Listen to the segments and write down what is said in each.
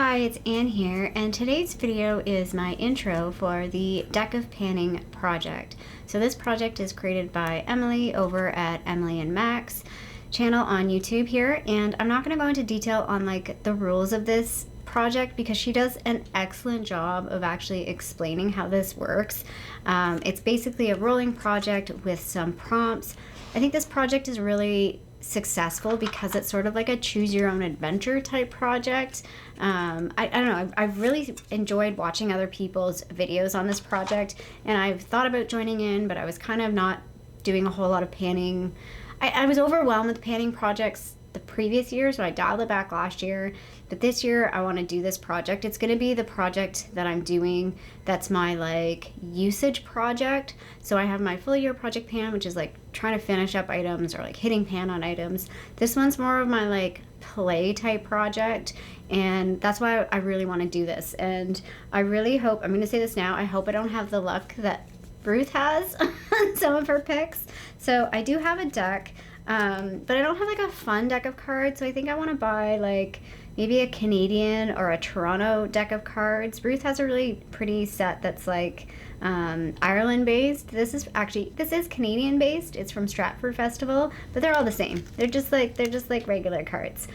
Hi, it's Anne here, and today's video is my intro for the Deck of Panning project. So this project is created by Emily over at Emily and Max channel on YouTube here, and I'm not going to go into detail on like the rules of this project because she does an excellent job of actually explaining how this works. It's basically a rolling project with some prompts. I think this project is really successful because it's sort of like a choose your own adventure type project. I don't know, I've really enjoyed watching other people's videos on this project, and I've thought about joining in, but I was kind of not doing a whole lot of panning. I was overwhelmed with panning projects the previous year, so I dialed it back last year. But this year I want to do this project. It's going to be the project that I'm doing that's my like usage project. So I have my full year project pan, which is like trying to finish up items or like hitting pan on items. This one's more of my like play type project, and that's why I really want to do this. And I really hope, I'm going to say this now, I hope I don't have the luck that Ruth has on some of her picks. So I do have a deck, but I don't have like a fun deck of cards, so I think I want to buy like maybe a Canadian or a Toronto deck of cards. Ruth has a really pretty set that's like Ireland based. This is Canadian based. It's from Stratford Festival, but they're all the same. They're just like regular cards.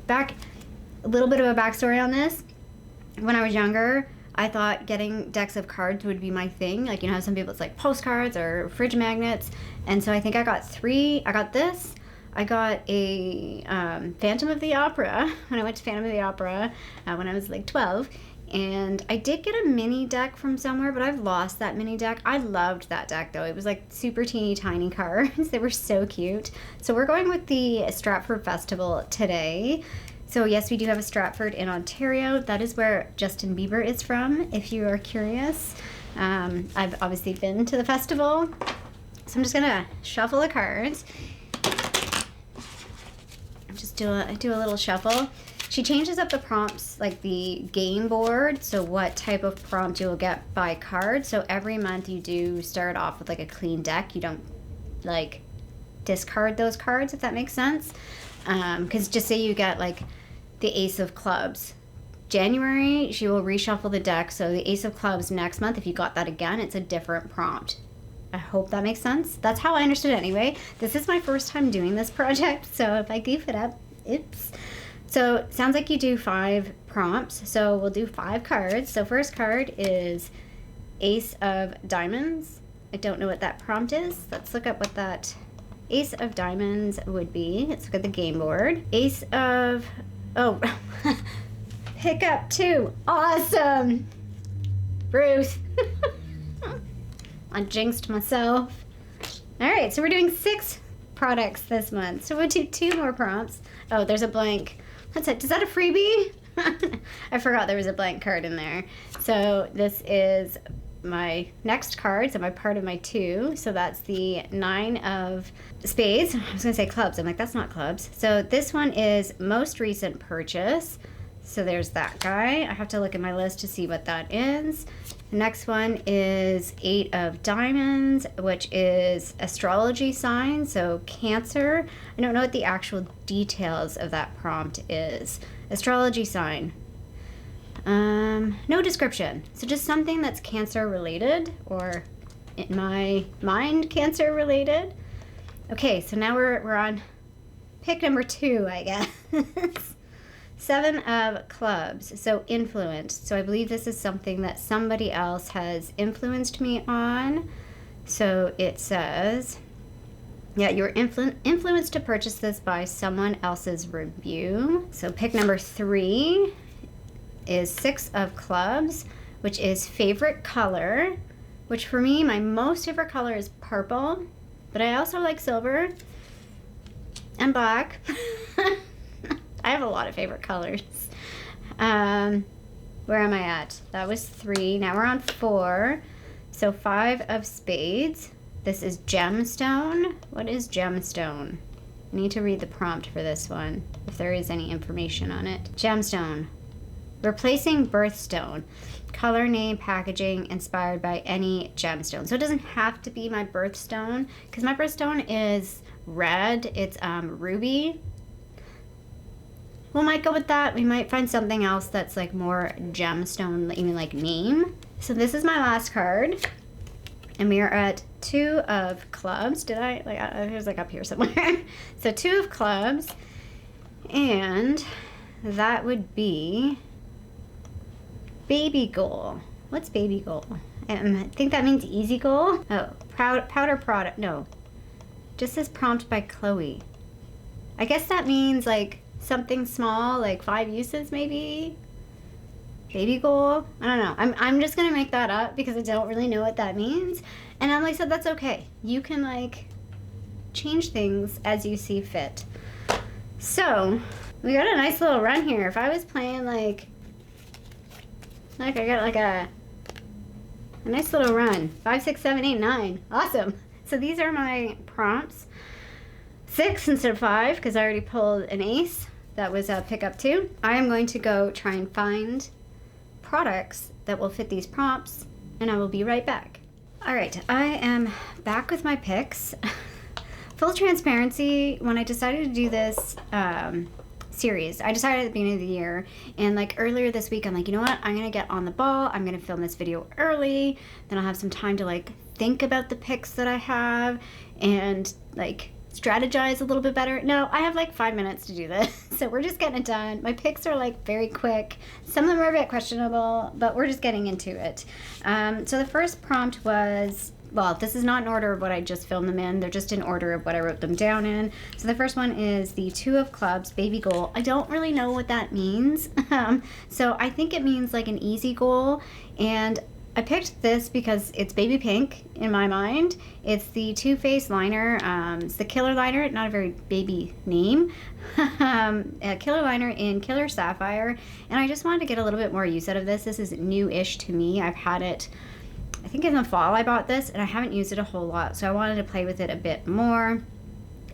Back a little bit of a backstory on this. When I was younger, I thought getting decks of cards would be my thing. Like, you know how some people it's like postcards or fridge magnets. And so I think I got three. I got this. I got a Phantom of the Opera when I went to Phantom of the Opera when I was like 12. And I did get a mini deck from somewhere, but I've lost that mini deck. I loved that deck though. It was like super teeny tiny cards. They were so cute. So we're going with the Stratford Festival today. So yes, we do have a Stratford in Ontario. That is where Justin Bieber is from, if you are curious. I've obviously been to the festival. So I'm just gonna shuffle the cards. Just do a little shuffle. She changes up the prompts, like the game board, so what type of prompt you'll get by card. So every month you do start off with like a clean deck. You don't like discard those cards, if that makes sense. Because just say you get like the Ace of Clubs. January, she will reshuffle the deck. So the Ace of Clubs next month, if you got that again, it's a different prompt. I hope that makes sense. That's how I understood it anyway. This is my first time doing this project, so if I goof it up, oops. So it sounds like you do 5 prompts. So we'll do 5 cards. So first card is Ace of Diamonds. I don't know what that prompt is. Let's look up what that Ace of Diamonds would be. Let's look at the game board. Ace of, oh, pick up 2. Awesome. Ruth. I jinxed myself. All right, so we're doing 6 products this month. So we'll do 2 more prompts. Oh, there's a blank. What's that? Is that a freebie? I forgot there was a blank card in there. So this is my next card, so my part of my 2. So that's the 9 of spades. I was gonna say clubs. I'm like, that's not clubs. So this one is most recent purchase. So there's that guy. I have to look at my list to see what that is. The next one is 8 of Diamonds, which is astrology sign, so Cancer. I don't know what the actual details of that prompt is. Astrology sign. No description. So just something that's Cancer related, or in my mind, Cancer related. Okay, so now we're on pick number 2, I guess. 7 of Clubs, so influence. So I believe this is something that somebody else has influenced me on. So it says, yeah, you were influenced to purchase this by someone else's review. So pick number 3 is 6 of Clubs, which is favorite color, which for me, my most favorite color is purple, but I also like silver and black. I have a lot of favorite colors. Where am I at? That was 3. Now we're on 4. So 5 of spades. This is gemstone. What is gemstone? I need to read the prompt for this one, if there is any information on it. Gemstone. Replacing birthstone. Color, name, packaging, inspired by any gemstone. So it doesn't have to be my birthstone, because my birthstone is red. It's ruby. we might go with that. We might find something else that's like more gemstone, even like name. So this is my last card. And we are at 2 of clubs. Did I, like, it was like up here somewhere. So 2 of clubs. And that would be baby goal. What's baby goal? I think that means easy goal. Oh, powder product. No, just says prompt by Chloe. I guess that means like something small, like 5 uses maybe. Baby goal. I don't know. I'm just gonna make that up because I don't really know what that means. And Emily said that's okay. You can like change things as you see fit. So we got a nice little run here. If I was playing like I got like a nice little run. 5, 6, 7, 8, 9. Awesome. So these are my prompts. 6 instead of 5 because I already pulled an ace. That was a pickup 2. I am going to go try and find products that will fit these prompts, and I will be right back. All right, I am back with my picks. Full transparency, when I decided to do this series, I decided at the beginning of the year, and like earlier this week, I'm like, you know what, I'm gonna get on the ball, I'm gonna film this video early, then I'll have some time to like think about the picks that I have and like strategize a little bit better. No, I have like 5 minutes to do this, so we're just getting it done. My picks are like very quick. Some of them are a bit questionable, but we're just getting into it. So the first prompt was, well, this is not in order of what I just filmed them in. They're just in order of what I wrote them down in. So the first one is the 2 of clubs, baby goal. I don't really know what that means. So I think it means like an easy goal, and I picked this because it's baby pink in my mind. It's the Too Faced liner. It's the Killer liner, not a very baby name. A Killer liner in Killer Sapphire. And I just wanted to get a little bit more use out of this. This is new-ish to me. I've had it, I think in the fall I bought this, and I haven't used it a whole lot. So I wanted to play with it a bit more.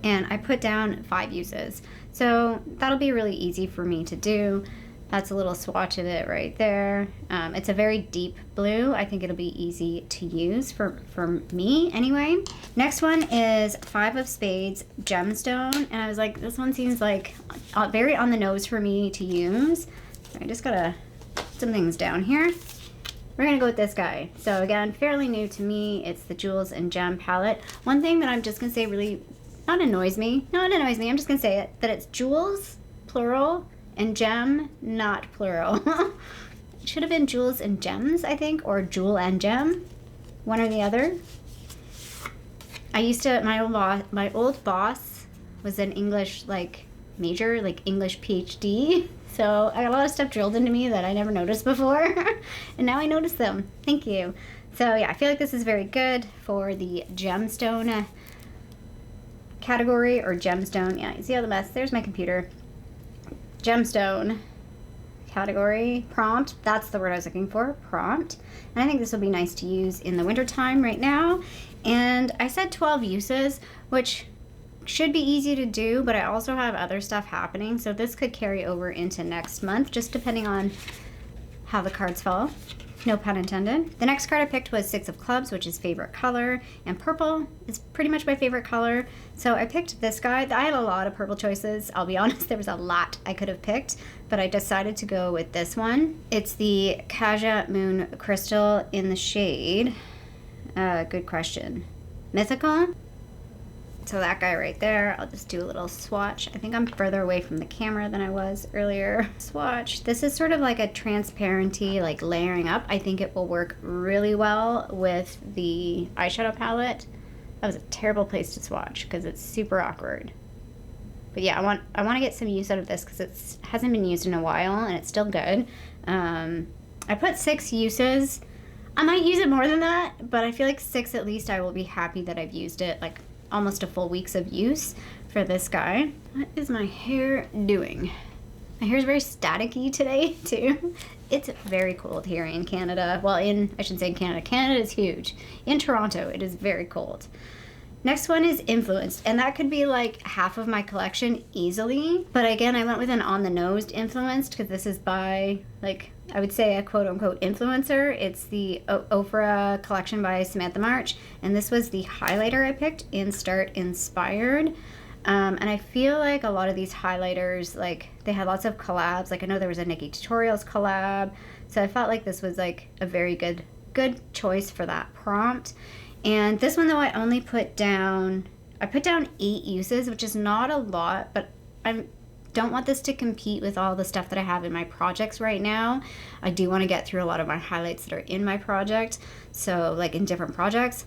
And I put down 5 uses. So that'll be really easy for me to do. That's a little swatch of it right there. It's a very deep blue. I think it'll be easy to use for me anyway. Next one is 5 of spades, gemstone. And I was like, this one seems like very on the nose for me to use. I just gotta put some things down here. We're gonna go with this guy. So again, fairly new to me. It's the Jewels and Gem palette. One thing that I'm just gonna say really, not annoys me. No, it annoys me. I'm just gonna say it. That it's jewels, plural, and gem, not plural. It should have been jewels and gems, I think, or jewel and gem, one or the other. I used to, my old boss was an English like major, like English PhD. So I got a lot of stuff drilled into me that I never noticed before. And now I notice them. Thank you. So yeah, I feel like this is very good for the gemstone category, or gemstone. Yeah, you see all the mess? There's my computer. Gemstone category prompt. That's the word I was looking for, prompt. And I think this will be nice to use in the winter time right now. And I said 12 uses, which should be easy to do, but I also have other stuff happening, so this could carry over into next month, just depending on how the cards fall. No pun intended. The next card I picked was 6 of clubs, which is favorite color, and purple is pretty much my favorite color. So I picked this guy. I had a lot of purple choices. I'll be honest, there was a lot I could have picked, but I decided to go with this one. It's the Kaja Moon Crystal in the shade. Good question. Mythical. So that guy right there, I'll just do a little swatch. I think I'm further away from the camera than I was earlier. Swatch. This is sort of like a transparency, like layering up. I think it will work really well with the eyeshadow palette. That was a terrible place to swatch because it's super awkward. But yeah, I want to get some use out of this because it hasn't been used in a while and it's still good. I put 6 uses. I might use it more than that, but I feel like 6 at least I will be happy that I've used it, like almost a full week's of use for this guy. What is my hair doing? My hair is very staticky today too. It's very cold here in Canada. Well, I shouldn't say in Canada. Canada is huge. In Toronto, it is very cold. Next one is influenced, and that could be like half of my collection easily. But again, I went with an on the nose influenced because this is by, like, I would say a quote-unquote influencer. It's the Ofra collection by Samantha March, and this was the highlighter I picked in Start Inspired. And I feel like a lot of these highlighters, like they had lots of collabs. Like I know there was a Nikki Tutorials collab. So I felt like this was like a very good choice for that prompt. And this one though, I put down 8 uses, which is not a lot, but I don't want this to compete with all the stuff that I have in my projects right now. I do want to get through a lot of my highlights that are in my project. So like in different projects.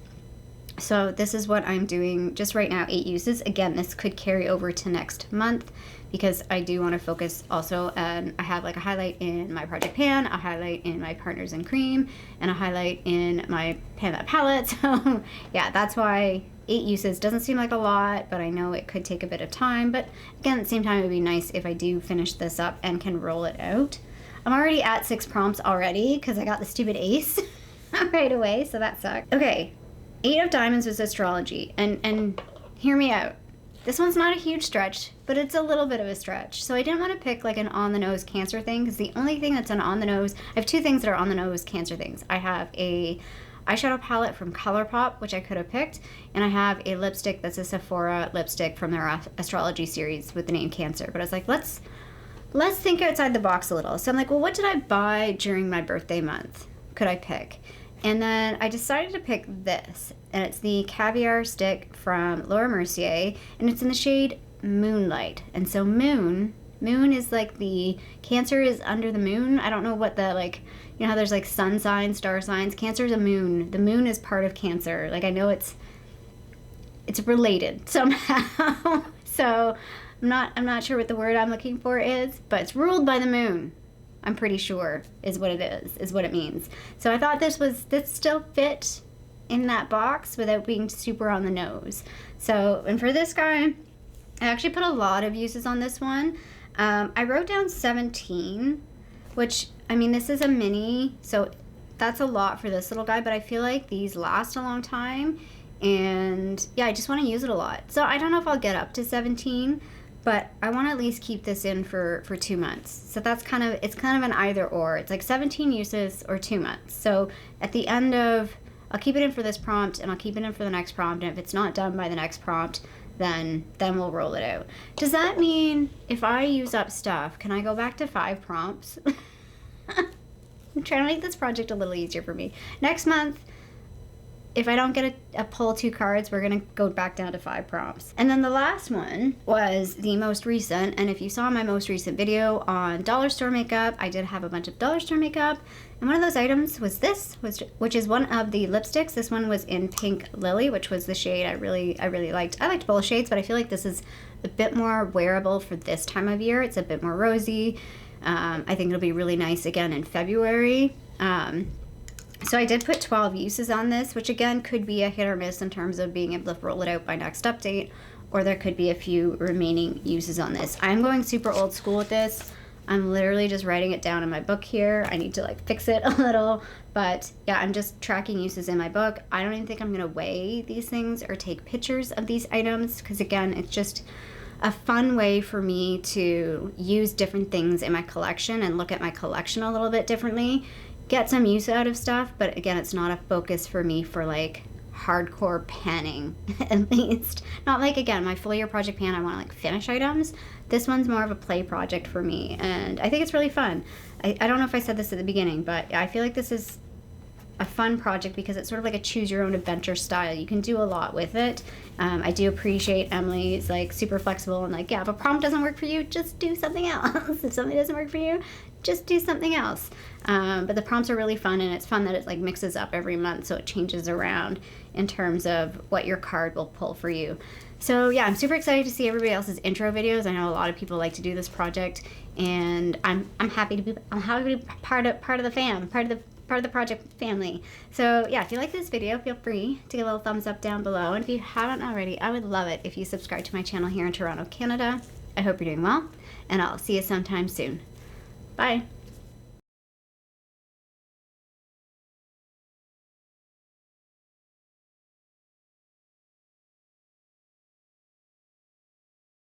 So this is what I'm doing just right now, 8 uses. Again, this could carry over to next month because I do want to focus also, and I have like a highlight in my project pan, a highlight in my Partners in Cream, and a highlight in my Pan That palette. So yeah, that's why 8 uses doesn't seem like a lot, but I know it could take a bit of time. But again, at the same time, it would be nice if I do finish this up and can roll it out. I'm already at 6 prompts already because I got the stupid ace right away, so that sucked. Okay. 8 of Diamonds was astrology, and hear me out. This one's not a huge stretch, but it's a little bit of a stretch. So I didn't want to pick like an on-the-nose Cancer thing, because the only thing that's an on-the-nose, I have 2 things that are on-the-nose Cancer things. I have a eyeshadow palette from ColourPop, which I could have picked, and I have a lipstick that's a Sephora lipstick from their astrology series with the name Cancer. But I was like, let's think outside the box a little. So I'm like, well, what did I buy during my birthday month? Could I pick? And then I decided to pick this, and it's the Caviar Stick from Laura Mercier, and it's in the shade Moonlight. And so moon is like the, Cancer is under the moon. I don't know what the, like, you know how there's like sun signs, star signs. Cancer is a moon. The moon is part of Cancer. Like I know it's related somehow. So I'm not sure what the word I'm looking for is, but it's ruled by the moon. I'm pretty sure is what it is what it means. So I thought this still fit in that box without being super on the nose. So, and for this guy, I actually put a lot of uses on this one. I wrote down 17, which, I mean, this is a mini, so that's a lot for this little guy, but I feel like these last a long time, and yeah, I just want to use it a lot. So I don't know if I'll get up to 17, but I want to at least keep this in for 2 months. So that's it's kind of an either or. It's like 17 uses or 2 months. So at the end of, I'll keep it in for this prompt and I'll keep it in for the next prompt. And if it's not done by the next prompt, then we'll roll it out. Does that mean if I use up stuff, can I go back to 5 prompts? I'm trying to make this project a little easier for me. Next month, if I don't get a pull 2 cards, we're going to go back down to 5 prompts. And then the last one was the most recent. And if you saw my most recent video on dollar store makeup, I did have a bunch of dollar store makeup. And one of those items was this, which is one of the lipsticks. This one was in Pink Lily, which was the shade I really liked. I liked both shades, but I feel like this is a bit more wearable for this time of year. It's a bit more rosy. I think it'll be really nice again in February. So I did put 12 uses on this, which again could be a hit or miss in terms of being able to roll it out by next update, or there could be a few remaining uses on this. I'm going super old school with this. I'm literally just writing it down in my book here. I need to like fix it a little, but yeah, I'm just tracking uses in my book. I don't even think I'm gonna weigh these things or take pictures of these items, because again, it's just a fun way for me to use different things in my collection and look at my collection a little bit differently. Get some use out of stuff, but again, it's not a focus for me for like hardcore panning, at least. Not like, again, my full year project pan, I want to like finish items. This one's more of a play project for me, and I think it's really fun. I don't know if I said this at the beginning, but I feel like this is a fun project because it's sort of like a choose your own adventure style. You can do a lot with it. I do appreciate Emily's like super flexible and like, yeah, if a prompt doesn't work for you, just do something else. If something doesn't work for you, just do something else. But the prompts are really fun, and it's fun that it like mixes up every month, so it changes around in terms of what your card will pull for you. So yeah, I'm super excited to see everybody else's intro videos. I know a lot of people like to do this project, and I'm happy to be part of the fam, part of the project family. So yeah, if you like this video, feel free to give a little thumbs up down below, and if you haven't already, I would love it if you subscribe to my channel here in Toronto, Canada. I hope you're doing well, and I'll see you sometime soon. Bye.